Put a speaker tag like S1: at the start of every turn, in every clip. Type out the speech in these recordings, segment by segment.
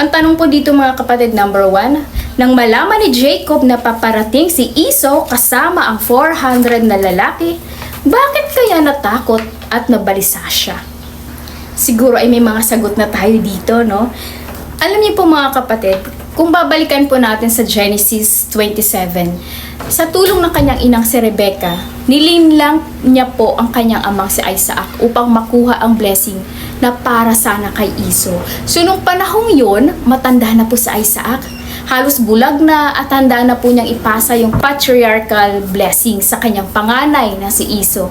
S1: Ang tanong po dito mga kapatid, number 1, nang malaman ni Jacob na paparating si Esau kasama ang 400 na lalaki, bakit kaya natakot at nabalisa siya? Siguro ay may mga sagot na tayo dito, no? Alam niyo po mga kapatid, kung babalikan po natin sa Genesis 27, sa tulong ng kanyang inang si Rebecca, nilinlang niya po ang kanyang amang si Isaac upang makuha ang blessing na para sana kay Esau. So nung panahong yun, matanda na po si Isaac. Halos bulag na at handa na po niyang ipasa yung patriarchal blessing sa kanyang panganay na si Esau.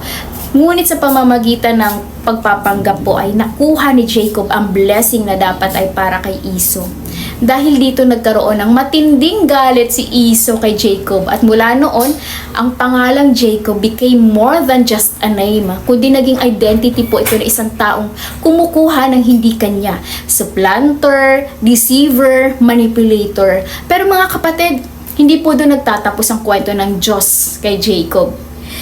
S1: Ngunit sa pamamagitan ng pagpapanggap po ay nakuha ni Jacob ang blessing na dapat ay para kay Esau. Dahil dito nagkaroon ng matinding galit si Esau kay Jacob at mula noon, ang pangalang Jacob became more than just a name, kundi naging identity po ito ng isang taong kumukuha ng hindi kanya. Supplanter, deceiver, manipulator. Pero mga kapatid, hindi po doon nagtatapos ang kwento ng Diyos kay Jacob.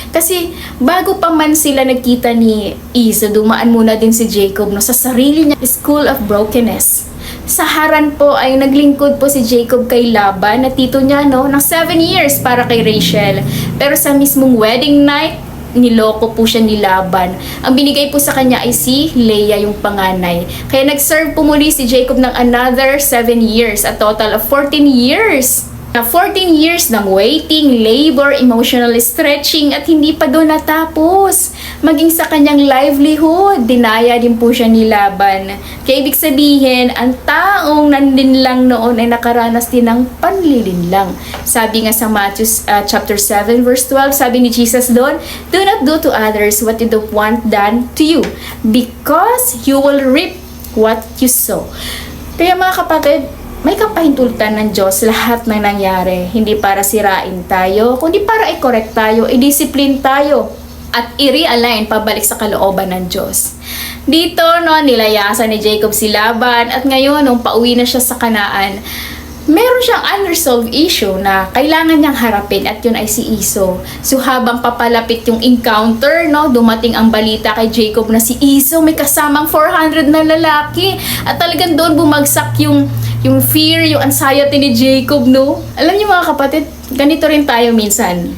S1: Kasi bago pa man sila nagkita ni Esau, dumaan muna din si Jacob sa sarili niya school of brokenness. Sa Haran po ay naglingkod po si Jacob kay Laban na tito niya ng 7 years para kay Rachel. Pero sa mismong wedding night, niloko po siya ni Laban. Ang binigay po sa kanya ay si Leah, yung panganay. Kaya nag-serve po muli si Jacob ng another 7 years, a total of 14 years. 14 years ng waiting, labor, emotional stretching at hindi pa doon natapos. Maging sa kanyang livelihood, dinaya din po siya ni Laban. Kaya ibig sabihin, ang taong nandin lang noon ay nakaranas din ng panlilinlang. Sabi nga sa Matthew chapter 7 verse 12, sabi ni Jesus doon, do not do to others what you don't want done to you, because you will reap what you sow. Kaya mga kapatid, may kapahintulutan ng Diyos lahat ng nangyari. Hindi para sirain tayo, kundi para i-correct tayo, i-discipline tayo, at i-realign pabalik sa kalooban ng Diyos. Dito, nilayasan ni Jacob si Laban, at ngayon, nung pauwi na siya sa Kanaan, meron siyang unresolved issue na kailangan niyang harapin, at yun ay si Esau. So habang papalapit yung encounter, dumating ang balita kay Jacob na si Esau may kasamang 400 na lalaki, at talagang doon bumagsak yung fear, yung anxiety ni Jacob, Alam niyo mga kapatid, ganito rin tayo minsan.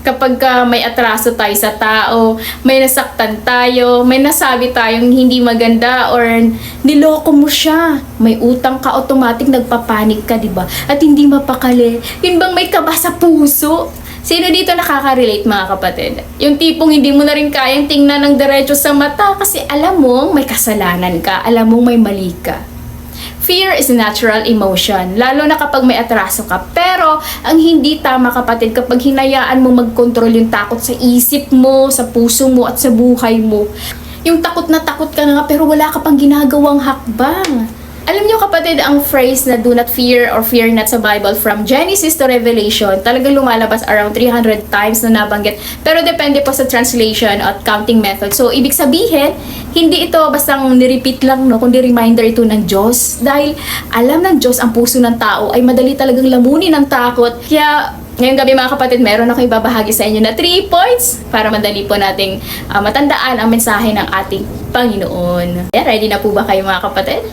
S1: Kapag may atraso tayo sa tao, may nasaktan tayo, may nasabi tayong hindi maganda, or niloko mo siya, may utang ka, automatic nagpapanik ka, diba? At hindi mapakali. Yun bang may kaba sa puso? Sino dito nakaka-relate mga kapatid? Yung tipong hindi mo na rin kayang tingnan ng diretso sa mata kasi alam mong may kasalanan ka, alam mong may mali ka. Fear is a natural emotion, lalo na kapag may atraso ka. Pero, ang hindi tama kapatid, kapag hinayaan mo mag-control yung takot sa isip mo, sa puso mo, at sa buhay mo. Yung takot na takot ka na nga, pero wala ka pang ginagawang hakbang. Alam niyo kapatid, ang phrase na do not fear or fear not sa Bible from Genesis to Revelation, talagang lumalabas around 300 times na nabanggit. Pero depende po sa translation at counting method. So, ibig sabihin, hindi ito bastang nirepeat lang, kundi reminder ito ng Diyos. Dahil alam ng Diyos ang puso ng tao ay madali talagang lamunin ng takot. Kaya, ngayong gabi mga kapatid, meron ako ibabahagi sa inyo na 3 points para madali po nating matandaan ang mensahe ng ating Panginoon. Yeah, ready na po ba kayo mga kapatid?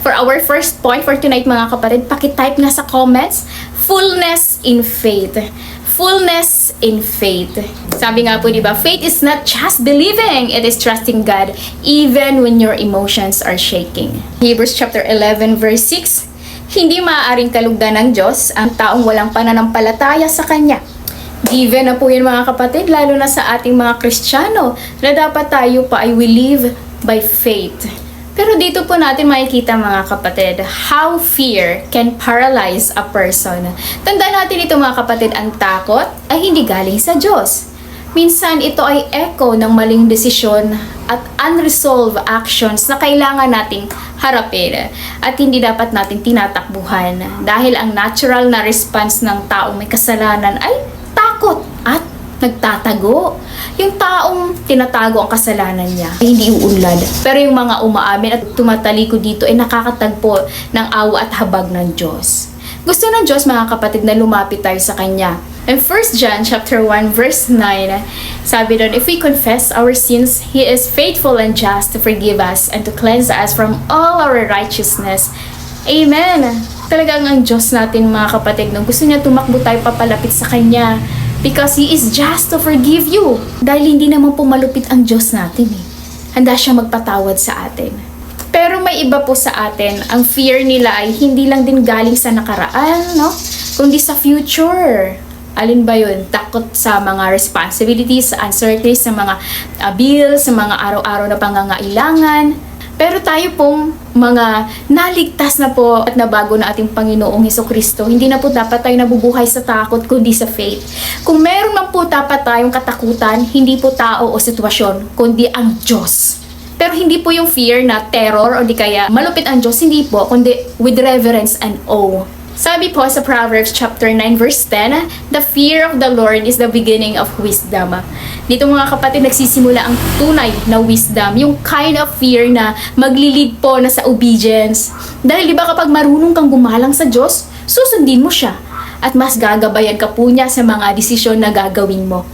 S1: For our first point for tonight mga kapatid, pakitype nga sa comments, fullness in faith. Fullness in faith. Sabi nga po, diba, faith is not just believing, it is trusting God even when your emotions are shaking. Hebrews chapter 11 verse 6, hindi maaaring kalugdan ng Diyos ang taong walang pananampalataya sa Kanya. Given na po yun mga kapatid, lalo na sa ating mga Kristiyano, na dapat tayo pa ay we live by faith. Pero dito po natin makikita mga kapatid, how fear can paralyze a person. Tandaan natin ito mga kapatid, ang takot ay hindi galing sa Diyos. Minsan ito ay echo ng maling desisyon at unresolved actions na kailangan nating harapin at hindi dapat nating tinatakbuhan. Dahil ang natural na response ng taong may kasalanan ay takot at nagtatago. Yung taong tinatago ang kasalanan niya ay hindi uunlad. Pero yung mga umaamin at tumatalikod dito ay nakakatagpo ng awa at habag ng Diyos. Gusto ng Diyos mga kapatid na lumapit tayo sa Kanya. In 1 John chapter 1 verse 9, sabi doon, if we confess our sins, He is faithful and just to forgive us and to cleanse us from all our righteousness. Amen! Talagang ang Diyos natin mga kapatid, no? Gusto niya tumakbo tayo papalapit sa Kanya because He is just to forgive you. Dahil hindi naman po malupit ang Diyos natin eh. Handa siya magpatawad sa atin. Pero may iba po sa atin, ang fear nila ay hindi lang din galing sa nakaraan, no? Kundi sa future. Alin ba yun? Takot sa mga responsibilities, uncertainties, sa mga bills, sa mga araw-araw na pangangailangan. Pero tayo pong mga naligtas na po at nabago na ating Panginoong Hesukristo, hindi na po dapat tayo nabubuhay sa takot kundi sa faith. Kung meron man po dapat tayong katakutan, hindi po tao o sitwasyon, kundi ang Diyos. Pero hindi po yung fear na terror o di kaya malupit ang Diyos, hindi po, kundi with reverence and awe. Sabi po sa Proverbs chapter 9 verse 10, the fear of the Lord is the beginning of wisdom. Dito mga kapatid, nagsisimula ang tunay na wisdom, yung kind of fear na maglilid po na sa obedience. Dahil di ba kapag marunong kang gumalang sa Diyos, susundin mo siya at mas gagabayan ka po niya sa mga desisyon na gagawin mo.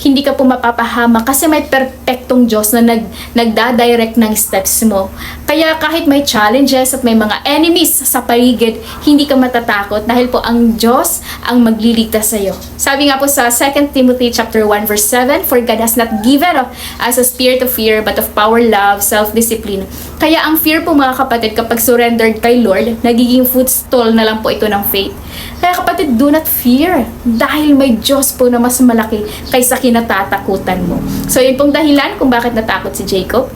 S1: Hindi ka po mapapahama kasi may perfectong Diyos na nagdadirect ng steps mo. Kaya kahit may challenges at may mga enemies sa paligid, hindi ka matatakot dahil po ang Diyos ang magliligtas sa iyo. Sabi nga po sa 2 Timothy chapter 1 verse 7, for God has not given us a spirit of fear but of power, love, self-discipline. Kaya ang fear po mga kapatid, kapag surrendered kay Lord, nagiging footstool na lang po ito ng faith. Kaya kapatid, do not fear dahil may Diyos po na mas malaki kaysa kinatatakutan mo. So yun pong dahilan kung bakit natakot si Jacob.